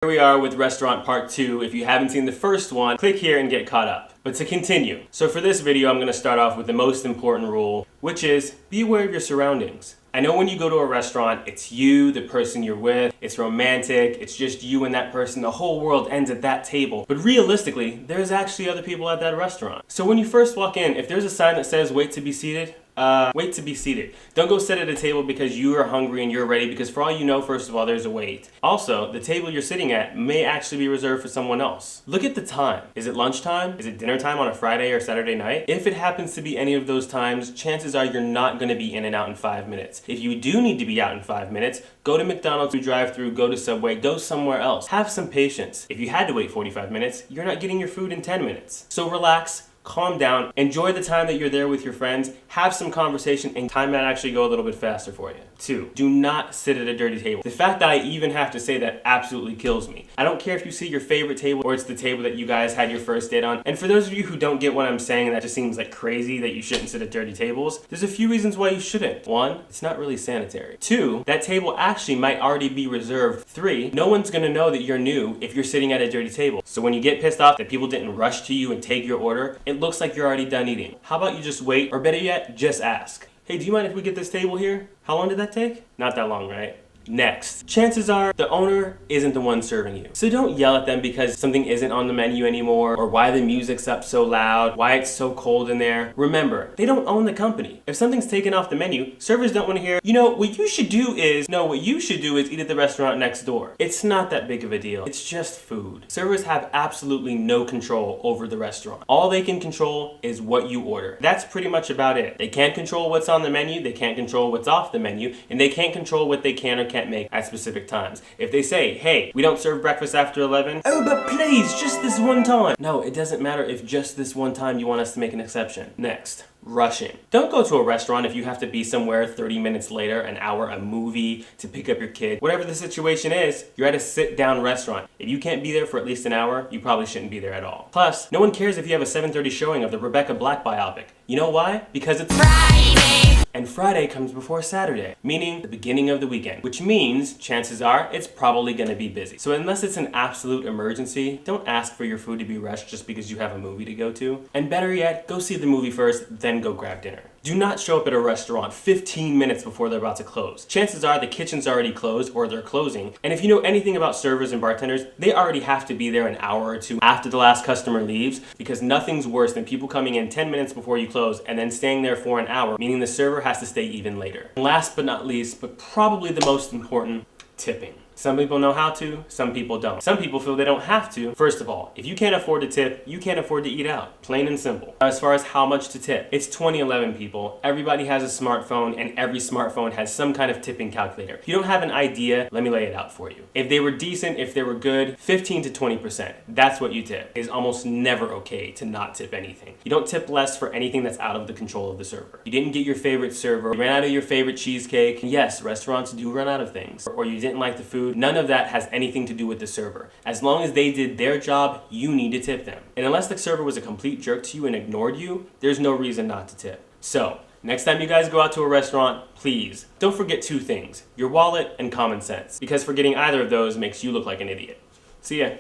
Here we are with restaurant part 2. If you haven't seen the first one, click here and get caught up. But to continue, so for this video I'm going to start off with the most important rule, which is be aware of your surroundings. I know when you go to a restaurant, it's you, the person you're with, it's romantic, it's just you and that person, the whole world ends at that table. But realistically, there's actually other people at that restaurant. So when you first walk in, if there's a sign that says wait to be seated, wait to be seated. Don't go sit at a table because you are hungry and you're ready, because for all you know, first of all, there's a wait. Also, the table you're sitting at may actually be reserved for someone else. Look at the time. Is it lunchtime? Is it dinner time on a Friday or Saturday night? If it happens to be any of those times, chances are you're not going to be in and out in 5 minutes. If you do need to be out in 5 minutes, go to McDonald's, drive-through, go to Subway, go somewhere else. Have some patience. If you had to wait 45 minutes, you're not getting your food in 10 minutes. So relax. Calm down, enjoy the time that you're there with your friends, have some conversation, and time might actually go a little bit faster for you. 2, do not sit at a dirty table. The fact that I even have to say that absolutely kills me. I don't care if you see your favorite table or it's the table that you guys had your first date on. And for those of you who don't get what I'm saying, and that just seems like crazy that you shouldn't sit at dirty tables, there's a few reasons why you shouldn't. 1, it's not really sanitary. 2, that table actually might already be reserved. 3, no one's gonna know that you're new if you're sitting at a dirty table. So when you get pissed off that people didn't rush to you and take your order, it looks like you're already done eating. How about you just wait, or better yet, just ask. Hey, do you mind if we get this table here? How long did that take? Not that long, right? Next, chances are the owner isn't the one serving you. So don't yell at them because something isn't on the menu anymore, or why the music's up so loud, why it's so cold in there. Remember, they don't own the company. If something's taken off the menu, servers don't want to hear, you know, what you should do is eat at the restaurant next door. It's not that big of a deal. It's just food. Servers have absolutely no control over the restaurant. All they can control is what you order. That's pretty much about it. They can't control what's on the menu, they can't control what's off the menu, and they can't control what they can or can't make at specific times. If they say, hey, we don't serve breakfast after 11, oh, but please, just this one time. No, it doesn't matter if just this one time you want us to make an exception. Next, rushing. Don't go to a restaurant if you have to be somewhere 30 minutes later, an hour, a movie, to pick up your kid. Whatever the situation is, you're at a sit-down restaurant. If you can't be there for at least an hour, you probably shouldn't be there at all. Plus, no one cares if you have a 7:30 showing of the Rebecca Black biopic. You know why? Because it's Friday! And Friday comes before Saturday, meaning the beginning of the weekend, which means chances are it's probably gonna be busy. So unless it's an absolute emergency, don't ask for your food to be rushed just because you have a movie to go to. And better yet, go see the movie first, then go grab dinner. Do not show up at a restaurant 15 minutes before they're about to close. Chances are the kitchen's already closed or they're closing. And if you know anything about servers and bartenders, they already have to be there an hour or two after the last customer leaves, because nothing's worse than people coming in 10 minutes before you close and then staying there for an hour, meaning the server has to stay even later. And last but not least, but probably the most important, tipping. Some people know how to, some people don't. Some people feel they don't have to. First of all, if you can't afford to tip, you can't afford to eat out. Plain and simple. As far as how much to tip, it's 2011, people. Everybody has a smartphone, and every smartphone has some kind of tipping calculator. If you don't have an idea, let me lay it out for you. If they were decent, if they were good, 15 to 20%. That's what you tip. It's almost never okay to not tip anything. You don't tip less for anything that's out of the control of the server. You didn't get your favorite server, you ran out of your favorite cheesecake. Yes, restaurants do run out of things. Or you didn't like the food. None of that has anything to do with the server. As long as they did their job, you need to tip them. And unless the server was a complete jerk to you and ignored you, there's no reason not to tip. So, next time you guys go out to a restaurant, please don't forget 2 things: your wallet and common sense. Because forgetting either of those makes you look like an idiot. See ya.